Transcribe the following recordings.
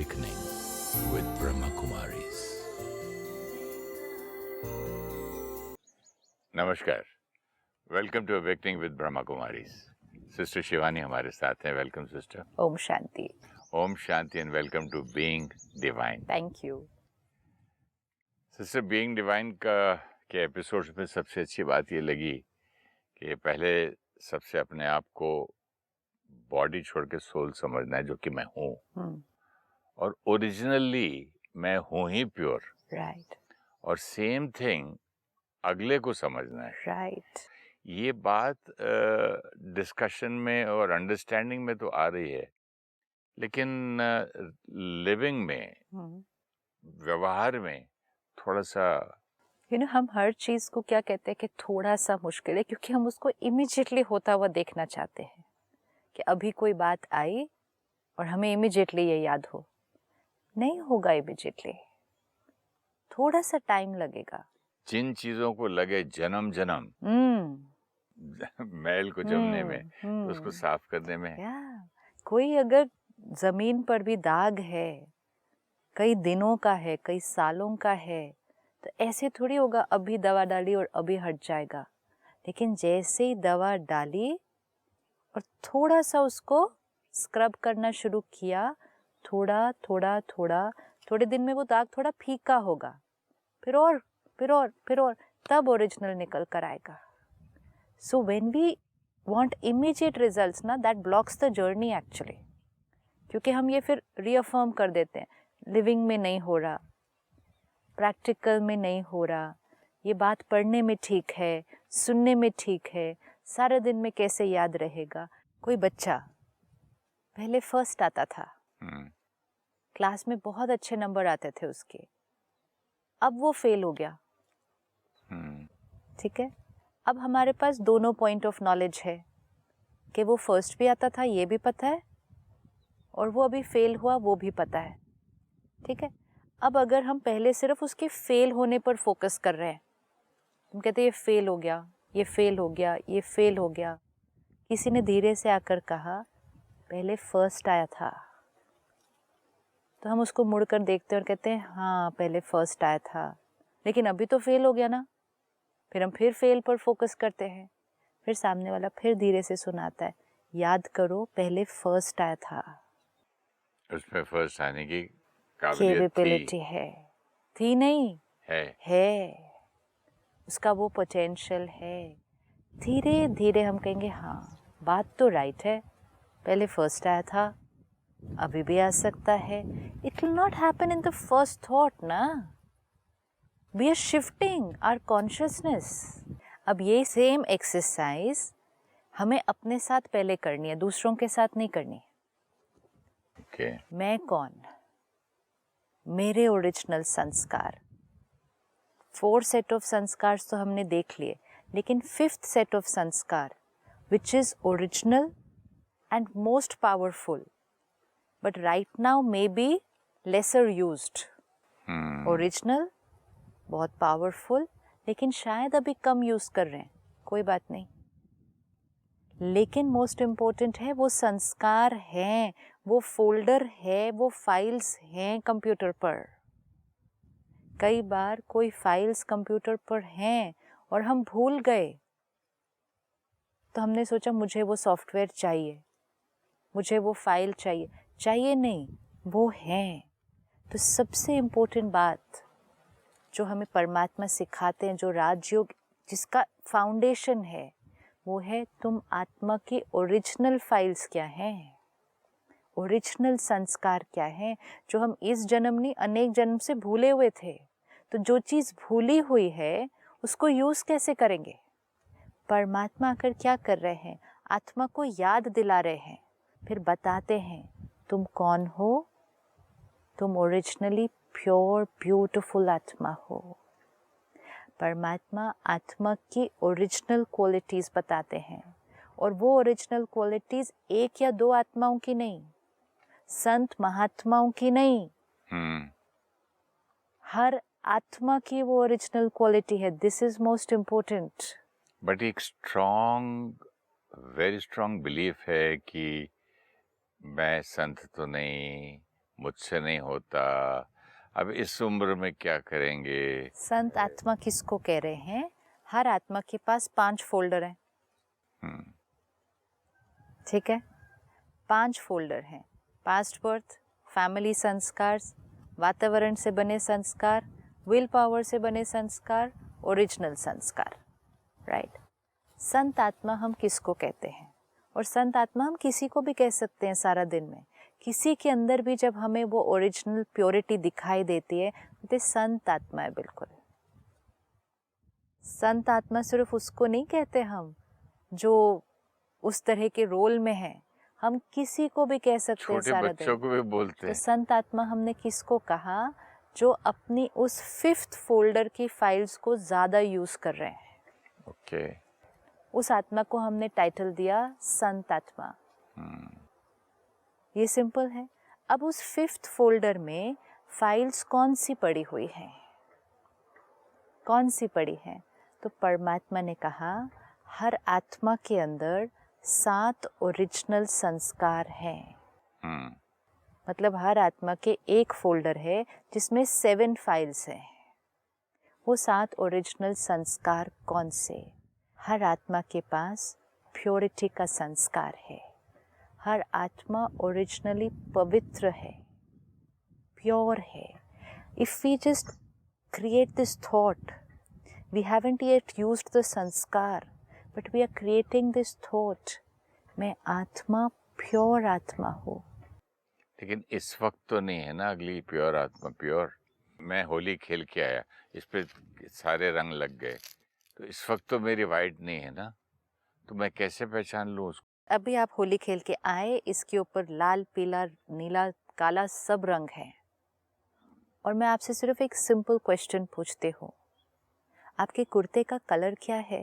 Awakening with Brahma Kumaris. नमस्कार, welcome to awakening with Brahma Kumaris. Sister Shivani हमारे साथ हैं। Welcome sister. ओम शांति। ओम शांति and welcome to being divine. Thank you sister, being divine के एपिसोड्स में सबसे अच्छी बात ये लगी कि पहले सबसे अपने आप को बॉडी छोड़ के सोल समझना है, जो कि मैं हूँ, और ओरिजिनली मैं हूँ ही प्योर। राइट। और सेम थिंग अगले को समझना है। राइट। ये बात डिस्कशन में और अंडरस्टैंडिंग में तो आ रही है, लेकिन लिविंग में, व्यवहार में थोड़ा सा हम हर चीज को क्या कहते हैं कि थोड़ा सा मुश्किल है, क्योंकि हम उसको इमीडिएटली होता हुआ देखना चाहते हैं कि अभी कोई बात आई और हमें इमीडिएटली ये याद हो। नहीं होगा इमीडिएटली, थोड़ा सा टाइम लगेगा। जिन चीजों को लगे जन्म जन्म मैल को जमने में, उसको साफ करने में। कोई अगर जमीन पर भी दाग है, कई दिनों का है, कई सालों का है, तो ऐसे थोड़ी होगा अभी दवा डाली और अभी हट जाएगा। लेकिन जैसे ही दवा डाली और थोड़ा सा उसको स्क्रब करना शुरू किया, थोड़ा थोड़ा थोड़ा, थोड़े दिन में वो दाग थोड़ा फीका होगा, फिर और फिर और फिर और, तब ओरिजिनल निकल कर आएगा। So when we want immediate results ना, that blocks the journey actually, क्योंकि हम ये फिर रीअफर्म कर देते हैं, लिविंग में नहीं हो रहा, प्रैक्टिकल में नहीं हो रहा, ये बात पढ़ने में ठीक है, सुनने में ठीक है, सारे दिन में कैसे याद रहेगा। कोई बच्चा पहले फर्स्ट आता था, क्लास में बहुत अच्छे नंबर आते थे उसके, अब वो फेल हो गया। ठीक है, अब हमारे पास दोनों पॉइंट ऑफ नॉलेज है कि वो फर्स्ट भी आता था, ये भी पता है, और वो अभी फेल हुआ, वो भी पता है। ठीक है, अब अगर हम पहले सिर्फ उसके फेल होने पर फोकस कर रहे हैं, हम कहते हैं ये फेल हो गया, ये फेल हो गया, ये फेल हो गया। किसी ने धीरे से आकर कहा पहले फर्स्ट आया था, तो हम उसको मुड़कर देखते हैं और कहते हैं हाँ पहले फर्स्ट आया था, लेकिन अभी तो फेल हो गया ना। फिर हम फिर फेल पर फोकस करते हैं, फिर सामने वाला फिर धीरे से सुनाता है, याद करो पहले फर्स्ट आया था। उसमें फर्स्ट आने की कैपेबिलिटी थी नहीं है, उसका वो पोटेंशियल है। धीरे धीरे हम कहेंगे हाँ बात तो राइट है, पहले फर्स्ट आया था, अभी भी आ सकता है। It will not happen in the first thought ना, we are shifting our consciousness. अब ये सेम एक्सरसाइज हमें अपने साथ पहले करनी है, दूसरों के साथ नहीं करनी। मैं कौन, मेरे ओरिजिनल संस्कार। 4 सेट ऑफ संस्कार तो हमने देख लिए, लेकिन 5th सेट ऑफ संस्कार which is original and most powerful, but right now may be lesser used. Original बहुत पावरफुल, लेकिन शायद अभी कम यूज कर रहे हैं, कोई बात नहीं। लेकिन मोस्ट इम्पोर्टेंट है वो संस्कार हैं, वो फोल्डर है, वो फाइल्स हैं कंप्यूटर पर। कई बार कोई फाइल्स कंप्यूटर पर हैं और हम भूल गए, तो हमने सोचा मुझे वो सॉफ्टवेयर चाहिए, मुझे वो फाइल चाहिए। चाहिए नहीं, वो हैं। तो सबसे इम्पोर्टेंट बात जो हमें परमात्मा सिखाते हैं, जो राजयोग जिसका फाउंडेशन है, वो है तुम आत्मा की ओरिजिनल फाइल्स क्या हैं, ओरिजिनल संस्कार क्या हैं, जो हम इस जन्म नहीं अनेक जन्म से भूले हुए थे। तो जो चीज़ भूली हुई है उसको यूज़ कैसे करेंगे? परमात्मा आकर क्या कर रहे हैं, आत्मा को याद दिला रहे हैं, फिर बताते हैं तुम कौन हो, तुम ओरिजिनली प्योर ब्यूटीफुल आत्मा हो। परमात्मा आत्मा की ओरिजिनल क्वालिटीज़ बताते हैं, और वो ओरिजिनल क्वालिटीज़ 1 या 2 आत्माओं की नहीं, संत महात्माओं की नहीं, हर आत्मा की वो ओरिजिनल क्वालिटी है। This is most important. But एक स्ट्रॉन्ग, वेरी स्ट्रॉन्ग बिलीफ है कि मैं संत तो नहीं, मुझसे नहीं होता, अब इस उम्र में क्या करेंगे। संत आत्मा किसको कह रहे हैं? हर आत्मा के पास 5 फोल्डर हैं, ठीक है? 5 फोल्डर हैं। पास्ट बर्थ, फैमिली संस्कार, वातावरण से बने संस्कार, विल पावर से बने संस्कार, ओरिजिनल संस्कार, राइट? संत आत्मा हम किसको कहते हैं? और संत आत्मा हम किसी को भी कह सकते हैं सारा दिन में। किसी के अंदर भी जब हमें वो ओरिजिनल प्योरिटी दिखाई देती है तो संत आत्मा है। बिल्कुल संत आत्मा सिर्फ उसको नहीं कहते हम जो उस तरह के रोल में है, हम किसी को भी कह सकते हैं सारा दिन। छोटे बच्चों को भी बोलते हैं। तो संत आत्मा हमने किसको कहा? जो अपनी उस 5th फोल्डर की फाइल्स को ज़्यादा यूज़ कर रहे हैं। ओके। उस आत्मा को हमने टाइटल दिया संत आत्मा। ये सिंपल है। अब उस 5th फोल्डर में फाइल्स कौन सी पड़ी हुई हैं? कौन सी पड़ी हैं? तो परमात्मा ने कहा हर आत्मा के अंदर 7 ओरिजिनल संस्कार हैं। मतलब हर आत्मा के एक फोल्डर है जिसमें 7 फाइल्स हैं। वो 7 ओरिजिनल संस्कार कौन से? हर आत्मा के पास प्योरिटी का संस्कार है। हर आत्मा ओरिजिनली पवित्र है, प्योर है। If we just create this thought, we haven't yet used the sanskar, but we are creating this thought, मैं आत्मा, प्योर आत्मा हूँ। लेकिन इस वक्त तो नहीं है ना अगली प्योर आत्मा प्योर। मैं होली खेल के आया, इस पे सारे रंग लग गए, तो इस वक्त तो मेरी वाइट नहीं है ना, तो मैं कैसे पहचान लूँ उसको? अभी आप होली खेल के आए, इसके ऊपर लाल, पीला, नीला, काला सब रंग है। और मैं आपसे सिर्फ एक सिंपल क्वेश्चन पूछती हूँ, आपके कुर्ते का कलर क्या है?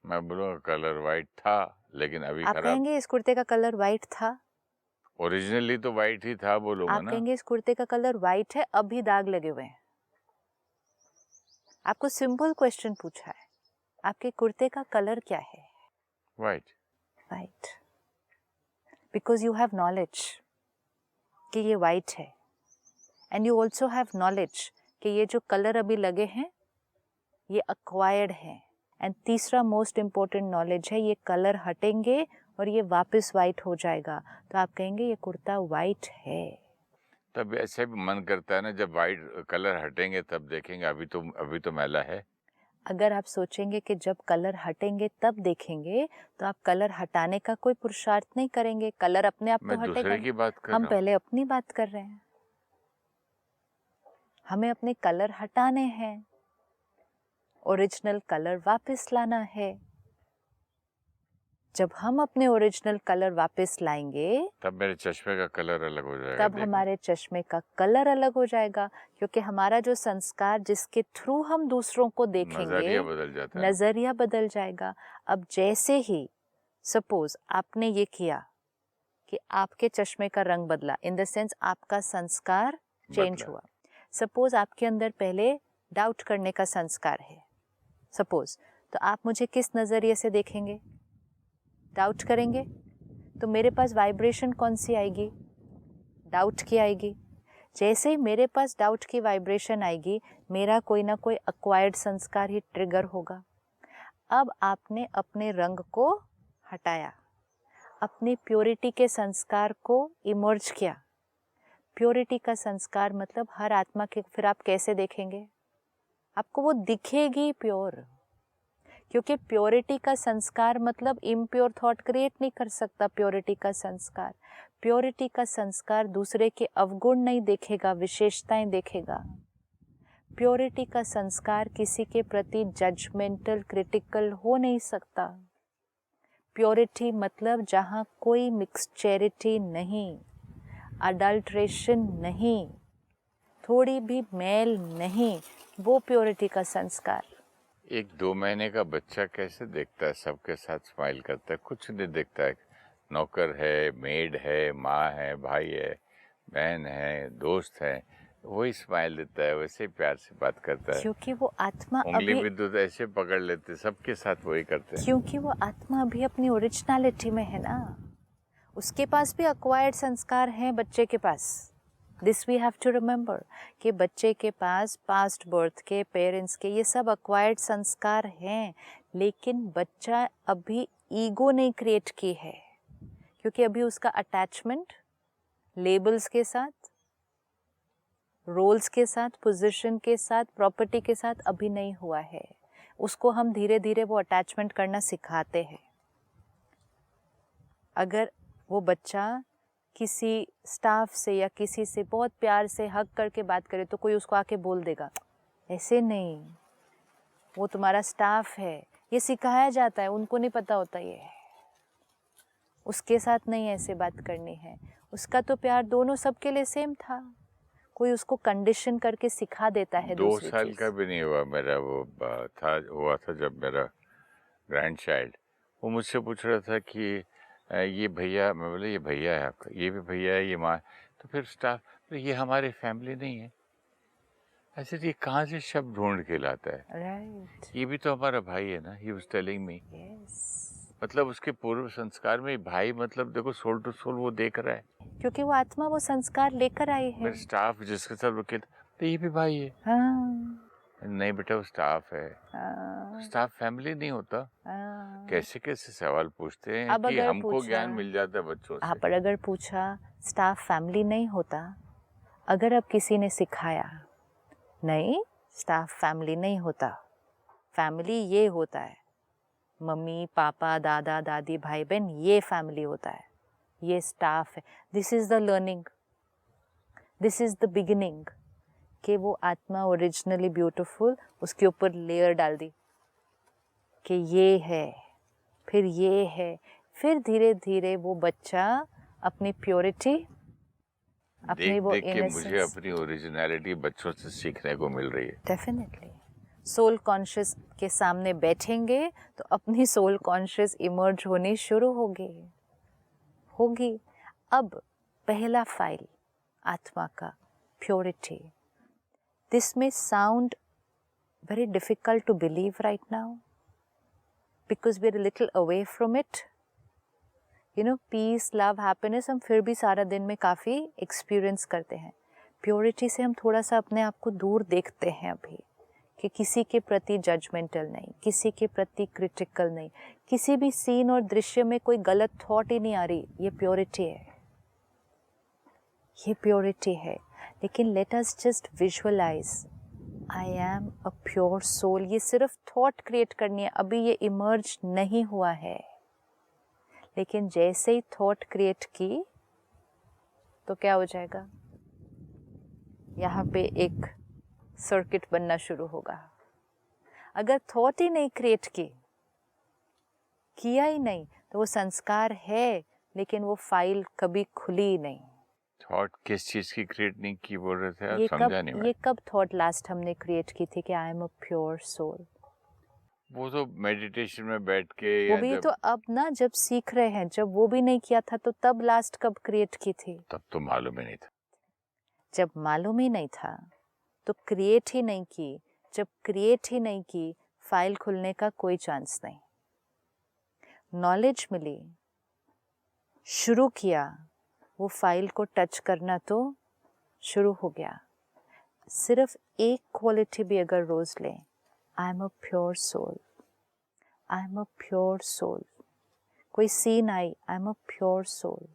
मैं बोलूँगा कलर वाइट था, लेकिन अभी आप कहेंगे इस कुर्ते का कलर वाइट था? ओरिजिनली तो वाइट ही था बोलूँगा ना। आप कहेंगे इस कुर्ते का कलर वाइट है, अभी दाग लगे हुए हैं। आपको सिंपल क्वेश्चन पूछा है, आपके कुर्ते का कलर क्या है? White. White, because you have knowledge कि ये वाइट है, and you also have knowledge कि ये जो कलर अभी लगे हैं ये अक्वायर्ड है। एंड तीसरा मोस्ट इम्पोर्टेंट नॉलेज है, ये कलर हटेंगे और ये वापस वाइट हो जाएगा, तो आप कहेंगे ये कुर्ता वाइट है। तब ऐसे भी मन करता है ना, जब वाइट कलर हटेंगे तब देखेंगे, अभी तो मैला है। अगर आप सोचेंगे कि जब कलर हटेंगे तब देखेंगे, तो आप कलर हटाने का कोई पुरुषार्थ नहीं करेंगे। कलर अपने आप तो हटेगा। दूसरे की बात कर हम रहा हूँ। पहले अपनी बात कर रहे हैं। हमें अपने कलर हटाने हैं, ओरिजिनल कलर वापस लाना है। जब हम अपने ओरिजिनल कलर वापस लाएंगे तब मेरे चश्मे का कलर अलग हो जाएगा। तब हमारे चश्मे का कलर अलग हो जाएगा, क्योंकि हमारा जो संस्कार जिसके थ्रू हम दूसरों को देखेंगे, नजरिया बदल जाता है। नजरिया बदल जाएगा। अब जैसे ही सपोज आपने ये किया कि आपके चश्मे का रंग बदला, इन द सेंस आपका संस्कार चेंज हुआ। सपोज आपके अंदर पहले डाउट करने का संस्कार है, सपोज, तो आप मुझे किस नजरिए से देखेंगे? डाउट करेंगे, तो मेरे पास वाइब्रेशन कौन सी आएगी? डाउट की आएगी। जैसे ही मेरे पास डाउट की वाइब्रेशन आएगी, मेरा कोई ना कोई अक्वायर्ड संस्कार ही ट्रिगर होगा। अब आपने अपने रंग को हटाया, अपनी प्योरिटी के संस्कार को इमर्ज किया। प्योरिटी का संस्कार मतलब हर आत्मा के, फिर आप कैसे देखेंगे? आपको वो दिखेगी प्योर, क्योंकि प्योरिटी का संस्कार मतलब इम्प्योर थॉट क्रिएट नहीं कर सकता। प्योरिटी का संस्कार दूसरे के अवगुण नहीं देखेगा, विशेषताएं देखेगा। प्योरिटी का संस्कार किसी के प्रति जजमेंटल, क्रिटिकल हो नहीं सकता। प्योरिटी मतलब जहाँ कोई मिक्सचरिटी नहीं, अडल्ट्रेशन नहीं, थोड़ी भी मेल नहीं, वो प्योरिटी का संस्कार। एक 2 महीने का बच्चा कैसे देखता है? सबके साथ स्माइल करता है, कुछ नहीं देखता है। नौकर है, मेड है, माँ है, भाई है, बहन है, दोस्त है, वही स्माइल देता है, वैसे ही प्यार से बात करता है। क्योंकि वो आत्मा उंगली अभी, भी तो ऐसे पकड़ लेते, सबके साथ वही करते हैं। क्योंकि वो आत्मा अभी अपनी ओरिजिनलिटी में है ना। उसके पास भी अक्वायर्ड संस्कार हैं बच्चे के पास, this we have to remember कि बच्चे के पास पास्ट बर्थ के, पेरेंट्स के, ये सब अक्वायर्ड संस्कार हैं, लेकिन बच्चा अभी ईगो नहीं क्रिएट की है, क्योंकि अभी उसका अटैचमेंट लेबल्स के साथ, रोल्स के साथ, पोजीशन के साथ, प्रॉपर्टी के साथ अभी नहीं हुआ है। उसको हम धीरे धीरे वो अटैचमेंट करना सिखाते हैं। अगर वो बच्चा किसी स्टाफ से या किसी से बहुत प्यार से हग करके बात करे तो कोई उसको आके बोल देगा, ऐसे नहीं, वो तुम्हारा स्टाफ है। ये सिखाया जाता है, उनको नहीं पता होता ये उसके साथ नहीं ऐसे बात करनी है। उसका तो प्यार दोनों सबके लिए सेम था, कोई उसको कंडीशन करके सिखा देता है। 2 साल का भी नहीं हुआ मेरा, वो हुआ था जब मेरा ग्रैंड चाइल्ड, वो मुझसे पूछ रहा था कि ये भैया, मैं बोला ये भैया है आपका, ये भी भैया है, ये माँ, तो फिर स्टाफ, तो ये हमारी फैमिली नहीं है। ऐसे ये कहाँ से शब्द ढूंढ के लाता है? राइट, ये भी तो हमारा भाई है ना, ही वाज टेलिंग मी। मतलब उसके पूर्व संस्कार में भाई, मतलब देखो सोल टू सोल वो देख रहा है, क्योंकि वो आत्मा वो संस्कार लेकर आई है। मेरे स्टाफ जिसके साथ रुके तो ये भी भाई है। हाँ, नहीं बेटा वो स्टाफ है। हाँ, स्टाफ फैमिली नहीं होता। हाँ। कैसे कैसे सवाल पूछते हैं अब कि अगर हमको पूछा, ज्ञान मिल जाता है बच्चों से। पर अगर पूछा स्टाफ फैमिली नहीं होता, अगर अब किसी ने सिखाया नहीं स्टाफ फैमिली नहीं होता, फैमिली ये होता है, मम्मी पापा दादा दादी भाई बहन, ये फैमिली होता है, ये स्टाफ है, this is the learning, this is the beginning, कि वो आत्मा ओरिजिनली ब्यूटीफुल, उसके ऊपर लेयर डाल दी कि ये है, फिर ये है, फिर धीरे धीरे वो बच्चा अपनी प्योरिटी, अपनी वो देख के मुझे इनोसेंस, अपनी ओरिजिनलिटी बच्चों से सीखने को मिल रही है। डेफिनेटली सोल कॉन्शियस के सामने बैठेंगे तो अपनी सोल कॉन्शियस इमर्ज होनी शुरू होगी। अब पहला फाइल आत्मा का, प्योरिटी, दिस में sound very difficult to believe right now because we're a little away from it. You know, peace, love, happiness हम फिर भी सारा दिन में काफ़ी एक्सपीरियंस करते हैं। प्योरिटी से हम थोड़ा सा अपने आप को दूर देखते हैं अभी, कि किसी के प्रति जजमेंटल नहीं, किसी के प्रति क्रिटिकल नहीं, किसी भी सीन और दृश्य में कोई गलत थॉट ही नहीं आ रही। ये प्योरिटी है, ये प्योरिटी है। लेकिन let us just visualise, I am a pure soul. ये सिर्फ थॉट क्रिएट करनी है, अभी ये इमर्ज नहीं हुआ है, लेकिन जैसे ही थॉट क्रिएट की तो क्या हो जाएगा, यहाँ पे एक सर्किट बनना शुरू होगा। अगर थॉट ही नहीं क्रिएट किया ही नहीं, तो वो संस्कार है लेकिन वो फाइल कभी खुली ही नहीं। थॉट किस चीज की क्रिएट नहीं की बोल रहे थे आप? समझा नहीं मैं। ये कब थॉट लास्ट हमने क्रिएट की थी कि I am a pure soul? वो तो मेडिटेशन में बैठ के, वो या भी जब, तो अब ना जब सीख रहे हैं, जब वो भी नहीं किया था तो तब लास्ट कब क्रिएट की थी? तब तो मालूम ही नहीं था। जब मालूम ही नहीं था तो क्रिएट ही नहीं की। जब क्रिएट ही नहीं की, फाइल खुलने का कोई चांस नहीं। नॉलेज मिली, शुरू किया, वो फाइल को टच करना तो शुरू हो गया। सिर्फ एक क्वालिटी भी अगर रोज लें, I am a pure soul, I am a pure soul. कोई सीन आई, I am a pure soul.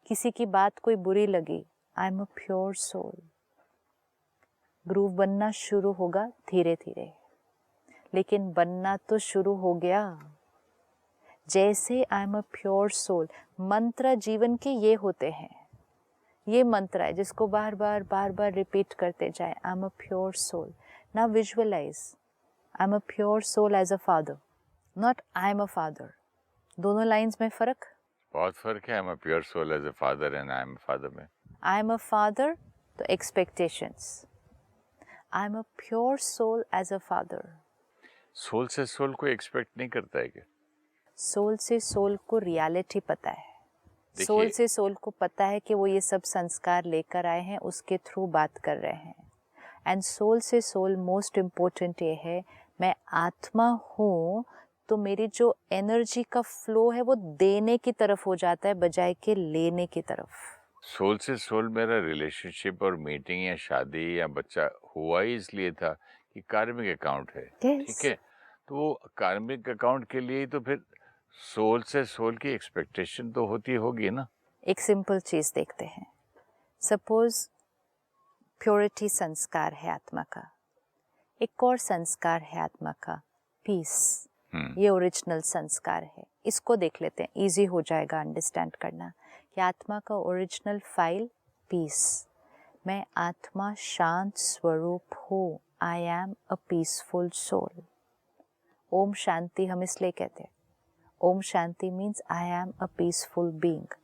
किसी की बात कोई बुरी लगी, I am a pure soul. Groove बनना शुरू होगा धीरे धीरे, लेकिन बनना तो शुरू हो गया। जैसे I am a pure soul, मंत्र जीवन के ये होते हैं, ये मंत्र है जिसको बार बार रिपीट करते जाए, I am a pure soul. Now visualise, I am a pure soul as a father, not I am a father. दोनों लाइंस में फर्क, बहुत फर्क है। I am a pure soul as a father and I am a father में। I am a father तो expectations, I am a pure soul as a father. Soul से soul को एक्सपेक्ट नहीं करता है क्या? सोल से सोल को रियलिटी पता है। सोल से सोल को पता है कि वो ये सब संस्कार लेकर आए हैं, उसके थ्रू बात कर रहे हैं। एंड सोल से सोल मोस्ट इम्पोर्टेंट ये है, मैं आत्मा हूँ तो मेरी जो एनर्जी का फ्लो है वो देने की तरफ हो जाता है बजाय के लेने की तरफ। सोल से सोल मेरा रिलेशनशिप और मीटिंग या शादी या बच्चा हुआ ही इसलिए था कि कार्मिक अकाउंट है, ठीक Yes. है। तो वो कार्मिक अकाउंट के लिए ही तो फिर सोल से सोल की एक्सपेक्टेशन तो होती होगी ना। एक सिंपल चीज देखते हैं। सपोज प्योरिटी संस्कार है आत्मा का, एक और संस्कार है आत्मा का पीस, ये ओरिजिनल संस्कार है। इसको देख लेते हैं, इजी हो जाएगा अंडरस्टैंड करना कि आत्मा का ओरिजिनल फाइल पीस। मैं आत्मा शांत स्वरूप हूँ, I am a peaceful soul. Om Shanti हम इसलिए कहते हैं, Om Shanti means I am a peaceful being.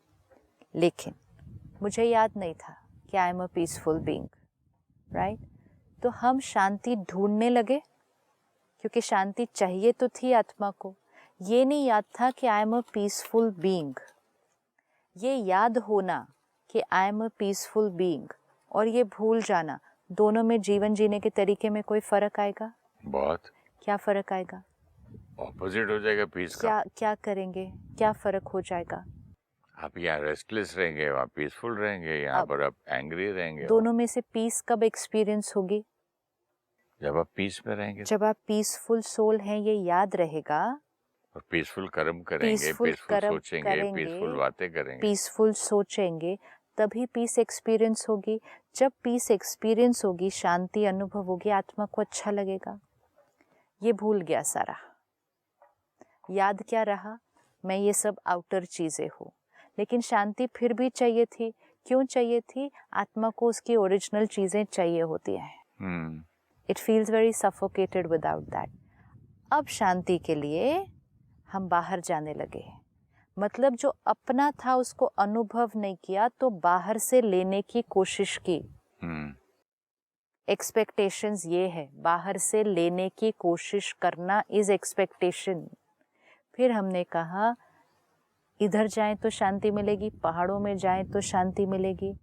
लेकिन मुझे याद नहीं था कि I am a peaceful being, right? तो हम शांति ढूंढने लगे, क्योंकि शांति चाहिए तो थी आत्मा को। ये नहीं याद था कि I am a peaceful being. ये याद होना कि I am a peaceful being और ये भूल जाना, दोनों में जीवन जीने के तरीके में कोई फर्क आएगा? बहुत। क्या फर्क आएगा? ऑपोजिट हो जाएगा पीस का। क्या करेंगे? क्या फर्क हो जाएगा? आप यहाँ रेस्टलेस रहेंगे, वहाँ पीसफुल रहेंगे, यहाँ पर आप एंग्री रहेंगे। दोनों में से पीस कब एक्सपीरियंस होगी? जब आप पीस में रहेंगे। जब आप पीसफुल सोल हैं, ये याद रहेगा। और पीसफुल कर्म करेंगे, पीसफुल सोचेंगे, पीसफुल बातें करेंगे, पीसफुल सोचेंगे, तभी पीस एक्सपीरियंस होगी। जब पीस एक्सपीरियंस होगी, शांति अनुभव होगी, आत्मा को अच्छा लगेगा। ये भूल गया सारा। याद क्या रहा? मैं ये सब आउटर चीजें हूँ, लेकिन शांति फिर भी चाहिए थी। क्यों चाहिए थी? आत्मा को उसकी ओरिजिनल चीजें चाहिए होती हैं। It feels very suffocated without that. अब शांति के लिए हम बाहर जाने लगे। मतलब जो अपना था उसको अनुभव नहीं किया, तो बाहर से लेने की कोशिश की। एक्सपेक्टेशंस ये है, बाहर से लेने की कोशिश करना इज एक्सपेक्टेशन। फिर हमने कहा इधर जाएं तो शांति मिलेगी, पहाड़ों में जाएं तो शांति मिलेगी,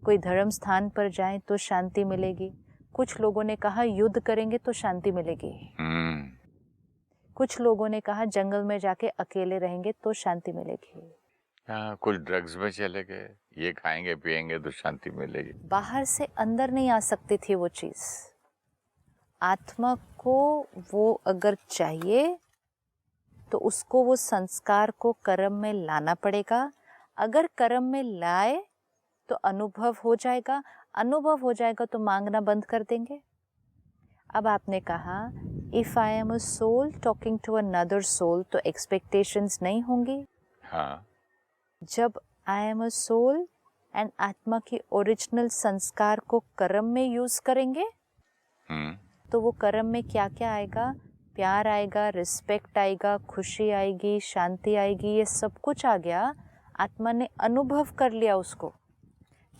कोई धर्म स्थान पर जाएं तो शांति मिलेगी। कुछ लोगों ने कहा युद्ध करेंगे तो शांति मिलेगी। कुछ लोगों ने कहा जंगल में जाके अकेले रहेंगे तो शांति मिलेगी। कुछ ड्रग्स में चले गए, ये खाएंगे पिएंगे तो शांति मिलेगी। बाहर से अंदर नहीं आ सकती थी वो चीज। आत्मा को वो अगर चाहिए तो उसको वो संस्कार को कर्म में लाना पड़ेगा। अगर कर्म में लाए तो अनुभव हो जाएगा, अनुभव हो जाएगा तो मांगना बंद कर देंगे। अब आपने कहा if I am a soul talking to another soul, तो एक्सपेक्टेशंस नहीं होंगी। हाँ। जब I am a soul and आत्मा की ओरिजिनल संस्कार को कर्म में यूज करेंगे, तो वो कर्म में क्या क्या आएगा? प्यार आएगा, रिस्पेक्ट आएगा, खुशी आएगी, शांति आएगी, ये सब कुछ आ गया। आत्मा ने अनुभव कर लिया उसको।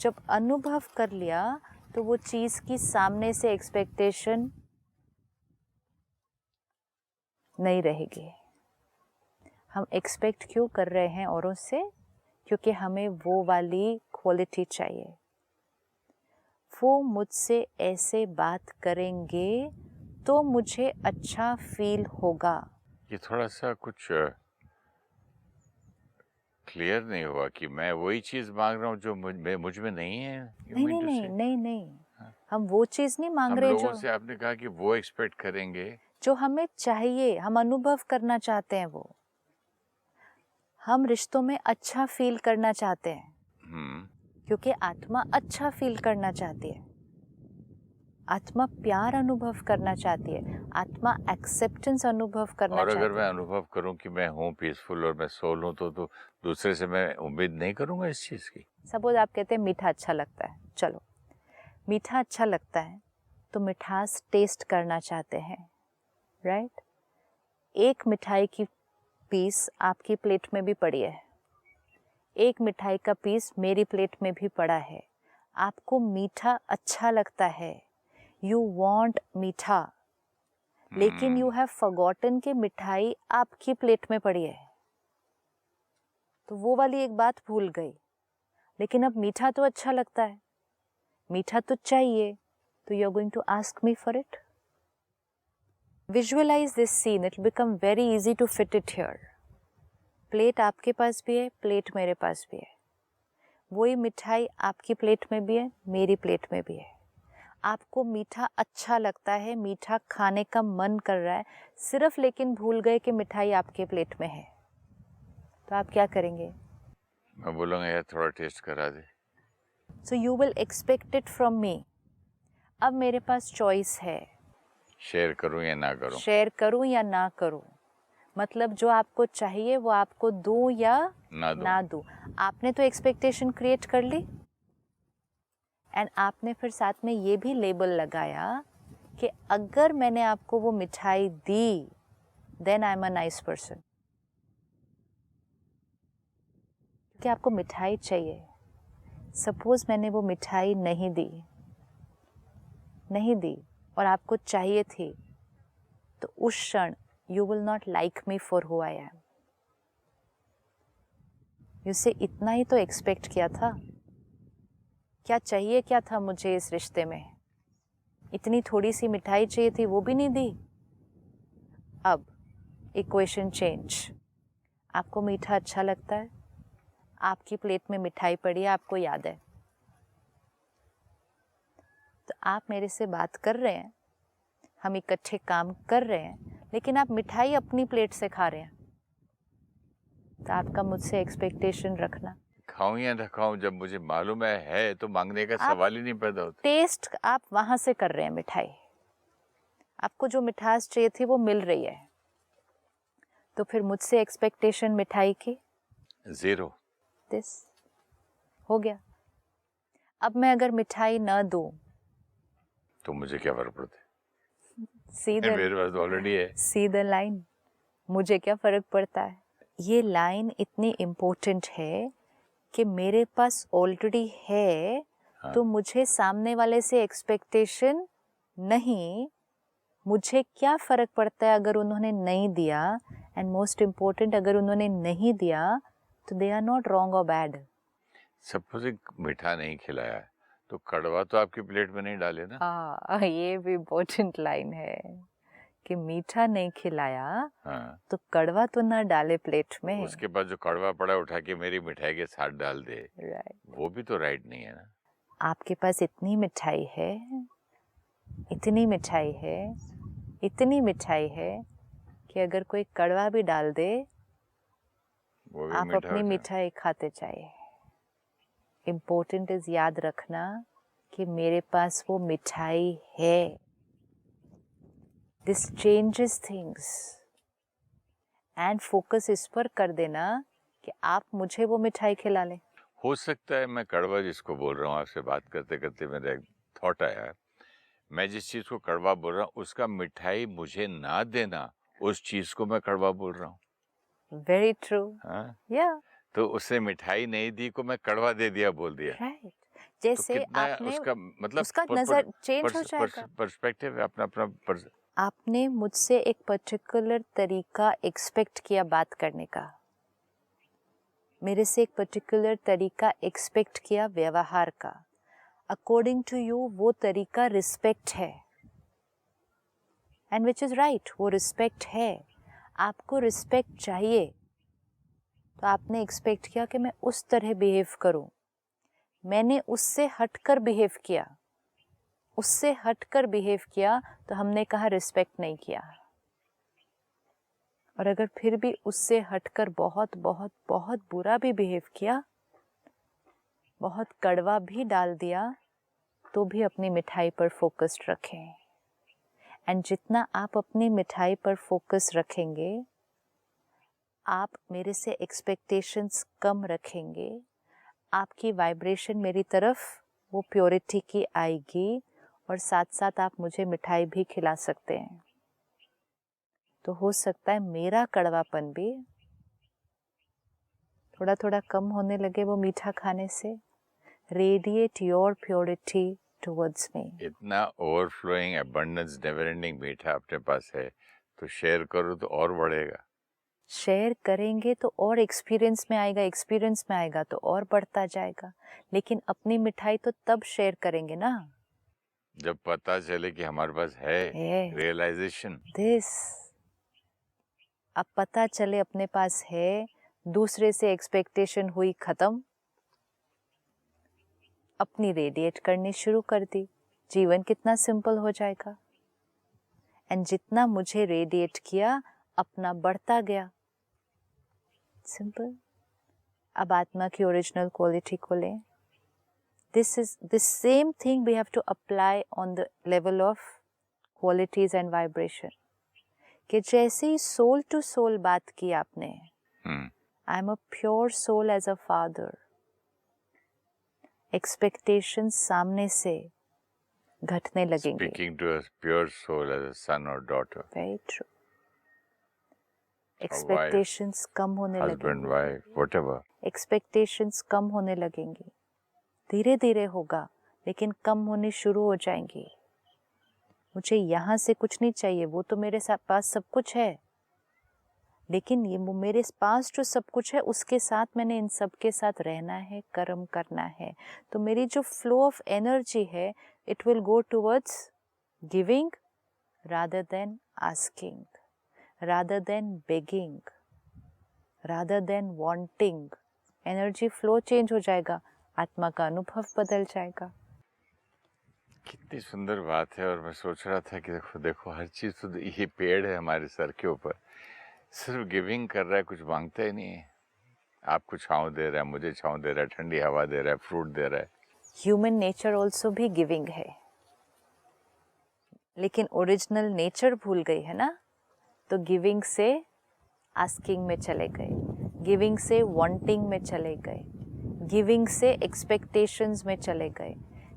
जब अनुभव कर लिया तो वो चीज की सामने से एक्सपेक्टेशन नहीं रहेगी। हम एक्सपेक्ट क्यों कर रहे हैं औरों से? क्योंकि हमें वो वाली क्वालिटी चाहिए। वो मुझसे ऐसे बात करेंगे तो मुझे अच्छा फील होगा। ये थोड़ा सा कुछ क्लियर नहीं हुआ कि मैं वही चीज मांग रहा हूँ जो मुझ में नहीं है। नहीं, हम वो चीज नहीं मांग रहे। लोगों से आपने कहा कि वो एक्सपेक्ट करेंगे जो हमें चाहिए, हम अनुभव करना चाहते हैं। वो हम रिश्तों में अच्छा फील करना चाहते हैं, क्योंकि आत्मा अच्छा फील करना चाहती है। आत्मा प्यार अनुभव करना चाहती है, आत्मा एक्सेप्टेंस अनुभव करना चाहती है। और अगर मैं अनुभव करूं कि मैं हूं पीसफुल और मैं सोल हूं, तो दूसरे से मैं उम्मीद नहीं करूंगा इस चीज की। सपोज आप कहते हैं मीठा अच्छा लगता है, चलो मीठा अच्छा लगता है तो मिठास टेस्ट करना चाहते हैं, राइट? एक मिठाई की पीस आपकी प्लेट में भी पड़ी है, एक मिठाई का पीस मेरी प्लेट में भी पड़ा है। आपको मीठा अच्छा लगता है, यू वांट मीठा, लेकिन यू हैव फॉरगॉटन कि मिठाई आपकी प्लेट में पड़ी है। तो वो वाली एक बात भूल गई। लेकिन अब मीठा तो अच्छा लगता है, मीठा तो चाहिए, तो you are going to ask me for it. Visualise this scene, it become very easy to fit it here. Plate आपके पास भी है, प्लेट मेरे पास भी है। वही मिठाई आपकी प्लेट में भी है, मेरी प्लेट में भी है। आपको मीठा अच्छा लगता है, मीठा खाने का मन कर रहा है, सिर्फ लेकिन भूल गए कि मिठाई आपके प्लेट में है, तो आप क्या करेंगे? मैं बोलूँगा यार थोड़ा टेस्ट करा दे। So you will expect it from me. अब मेरे पास चॉइस है, शेयर करूँ या ना करूँ? शेयर करूं या ना करूं। मतलब जो आपको चाहिए वो आपको दूं या ना दूं। आपने तो एक्सपेक्टेशन क्रिएट कर ली, एंड आपने फिर साथ में ये भी लेबल लगाया कि अगर मैंने आपको वो मिठाई दी then I am a nice person. क्योंकि आपको मिठाई चाहिए। सपोज मैंने वो मिठाई नहीं दी और आपको चाहिए थी, तो उस क्षण you will not like me for who I am. मुझसे इतना ही तो एक्सपेक्ट किया था। क्या चाहिए क्या था मुझे इस रिश्ते में? इतनी थोड़ी सी मिठाई चाहिए थी, वो भी नहीं दी। अब इक्वेशन चेंज। आपको मीठा अच्छा लगता है, आपकी प्लेट में मिठाई पड़ी है, आपको याद है, तो आप मेरे से बात कर रहे हैं, हम इकट्ठे काम कर रहे हैं, लेकिन आप मिठाई अपनी प्लेट से खा रहे हैं। तो आपका मुझसे एक्सपेक्टेशन रखना, खाऊं या ना खाऊं, जब मुझे मालूम है तो मांगने का सवाल ही नहीं पैदा होता। टेस्ट आप वहां से कर रहे हैं मिठाई। आपको जो मिठास चाहिए थी वो मिल रही है, तो फिर मुझसे एक्सपेक्टेशन मिठाई की 0। दिस हो गया। अब मैं अगर मिठाई ना दूं तो मुझे क्या फर्क पड़ता है? सीधे मेरे पास ऑलरेडी है। सीधा लाइन, मुझे क्या फर्क पड़ता है। ये लाइन इतनी इम्पोर्टेंट है कि मेरे पास ऑलरेडी है, हाँ। तो मुझे सामने वाले से एक्सपेक्टेशन नहीं, मुझे क्या फ़र्क पड़ता है अगर उन्होंने नहीं दिया। एंड मोस्ट इम्पोर्टेंट, अगर उन्होंने नहीं दिया तो दे आर नॉट रॉन्ग और बैड। सपोज एक मीठा नहीं खिलाया तो कड़वा तो आपकी प्लेट में नहीं डाले ना। हाँ, ये भी इम्पोर्टेंट लाइन है कि मीठा नहीं खिलाया हाँ। तो कड़वा तो ना डाले प्लेट में। उसके बाद जो कड़वा पड़ा उठा के मेरी मिठाई के साथ डाल दे, राइट। वो भी तो राइट नहीं है ना। आपके पास इतनी मिठाई है, इतनी मिठाई है, इतनी मिठाई है कि अगर कोई कड़वा भी डाल दे, वो भी आप मीठा अपनी हो जाए। मिठाई खाते जाइए। इम्पोर्टेंट इज याद रखना कि मेरे पास वो मिठाई है। This changes things. And focus इस पर कर देना कि आप मुझे वो मिठाई खिला लें। हो सकता है मैं कड़वा जिसको बोल रहा हूँ, आपसे बात करते करते मेरा एक थॉट आया, मैं जिस चीज को कड़वा बोल रहा हूँ उसका मिठाई मुझे ना देना, उस चीज को मैं कड़वा बोल रहा हूँ। Very true. हाँ, या तो उससे मिठाई नहीं दी को मैं कड़वा दे दिया, बोल दिया। राइट। तो जैसे कितना आपने उसका मतलब उसका नजर चेंज हो जाएगा। पर्सपेक्टिव है अपना अपना। आपने मुझसे एक पर्टिकुलर तरीका एक्सपेक्ट किया बात करने का, मेरे से एक पर्टिकुलर तरीका एक्सपेक्ट किया व्यवहार का। अकॉर्डिंग टू यू वो तरीका रिस्पेक्ट है, एंड विच इज राइट, वो रिस्पेक्ट है। आपको रिस्पेक्ट चाहिए, तो आपने एक्सपेक्ट किया कि मैं उस तरह बिहेव करूं। मैंने उससे हटकर बिहेव किया, उससे हटकर बिहेव किया, तो हमने कहा रिस्पेक्ट नहीं किया। और अगर फिर भी उससे हटकर बहुत बहुत बहुत बुरा भी बिहेव किया, बहुत कड़वा भी डाल दिया, तो भी अपनी मिठाई पर फोकस्ड रखें। एंड जितना आप अपनी मिठाई पर फोकस रखेंगे, आप मेरे से एक्सपेक्टेशंस कम रखेंगे, आपकी वाइब्रेशन मेरी तरफ वो प्योरिटी की आएगी, और साथ साथ आप मुझे मिठाई भी खिला सकते हैं। तो हो सकता है मेरा कड़वापन भी थोड़ा थोड़ा कम होने लगे वो मीठा खाने से। Radiate your purity towards me. इतना ओवरफ्लोइंग एबंडेंस नेवर एंडिंग मीठा अपने पास है, तो शेयर करो तो और बढ़ेगा। शेयर करेंगे तो और एक्सपीरियंस में आएगा, एक्सपीरियंस में आएगा तो और बढ़ता जाएगा। लेकिन अपनी मिठाई तो तब शेयर करेंगे ना जब पता चले कि हमारे पास है रियलाइजेशन। दिस। अब पता चले अपने पास है, दूसरे से एक्सपेक्टेशन हुई खत्म, अपनी रेडिएट करनी शुरू कर दी, जीवन कितना सिंपल हो जाएगा। एंड जितना मुझे रेडिएट किया अपना बढ़ता गया, सिंपल। अब आत्मा की ओरिजिनल क्वालिटी को लें। This is the same thing we have to apply on the level of qualities and vibration. कि जैसे ही soul to soul बात की आपने, I am a pure soul as a father. Expectations सामने से घटने लगेंगे. Speaking to a pure soul as a son or daughter. Very true. Expectations कम होने लगेंगे. Husband, wife, whatever. Expectations कम होने लगेंगी. धीरे धीरे होगा, लेकिन कम होनी शुरू हो जाएंगी. मुझे यहाँ से कुछ नहीं चाहिए, वो तो मेरे पास सब कुछ है, लेकिन ये मेरे पास जो सब कुछ है उसके साथ मैंने इन सब के साथ रहना है, कर्म करना है. तो मेरी जो फ्लो ऑफ एनर्जी है, it will go towards giving rather than asking, rather than begging, rather than wanting. Energy flow change हो जाएगा, आत्मा का अनुभव बदल जाएगा. कितनी सुंदर बात है. और मैं सोच रहा था कि देखो हर चीज तो ये पेड़ है हमारे सर के ऊपर, सिर्फ गिविंग कर रहा है, कुछ मांगता ही नहीं है. आपको छांव दे रहा है, मुझे छांव दे रहा है, ठंडी हवा दे रहा है, फ्रूट दे रहा है. ह्यूमन नेचर ऑल्सो भी गिविंग है, लेकिन ओरिजिनल नेचर भूल गई है ना. तो गिविंग से आस्किंग में चले गए, गिविंग से वांटिंग में चले गए, गिविंग से एक्सपेक्टेशंस में चले गए.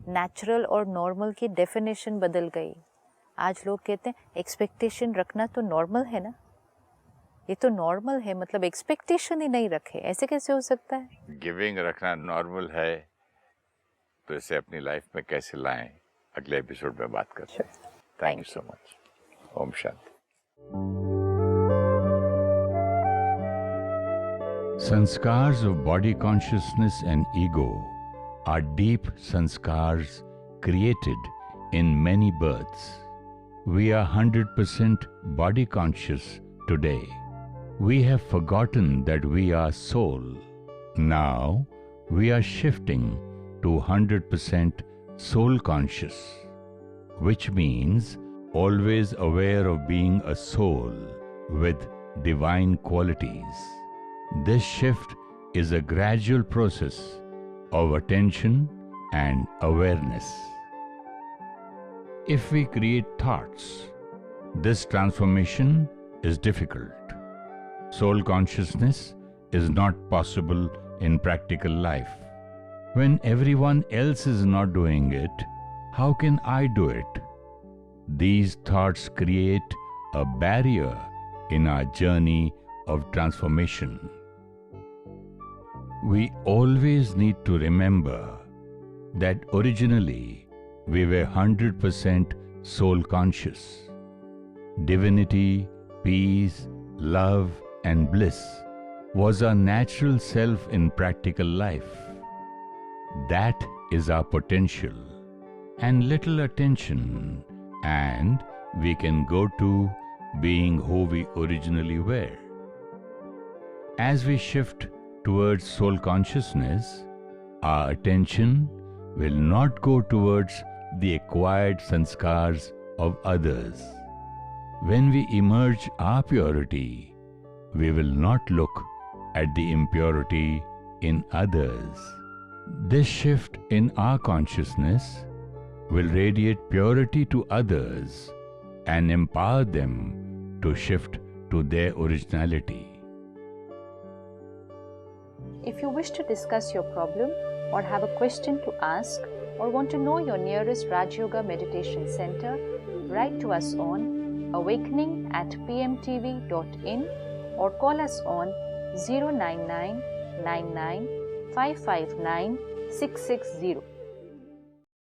नेचुरल और नॉर्मल की डेफिनेशन बदल गई. आज लोग कहते हैं एक्सपेक्टेशन रखना तो नॉर्मल है ना. ये तो नॉर्मल है, मतलब एक्सपेक्टेशन ही नहीं रखे, ऐसे कैसे हो सकता है. गिविंग रखना नॉर्मल है, तो इसे अपनी लाइफ में कैसे लाएं, अगले एपिसोड में बात करते हैं. Thank you so much. ओम शांति. Sanskars of body consciousness and ego are deep sanskars created in many births. We are 100% body conscious today. We have forgotten that we are soul. Now we are shifting to 100% soul conscious, which means always aware of being a soul with divine qualities. This shift is a gradual process of attention and awareness. If we create thoughts, this transformation is difficult. Soul consciousness is not possible in practical life. When everyone else is not doing it, how can I do it? These thoughts create a barrier in our journey of transformation. We always need to remember that originally we were 100% soul conscious. Divinity, peace, love, and bliss was our natural self in practical life. That is our potential. And little attention, and we can go to being who we originally were. As we shift towards soul consciousness, our attention will not go towards the acquired sanskars of others. When we emerge our purity, we will not look at the impurity in others. This shift in our consciousness will radiate purity to others and empower them to shift to their originality. If you wish to discuss your problem or have a question to ask or want to know your nearest Raj Yoga Meditation Center, write to us on awakening@pmtv.in or call us on 099 99 559 660.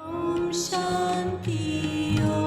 Om Shanti Om.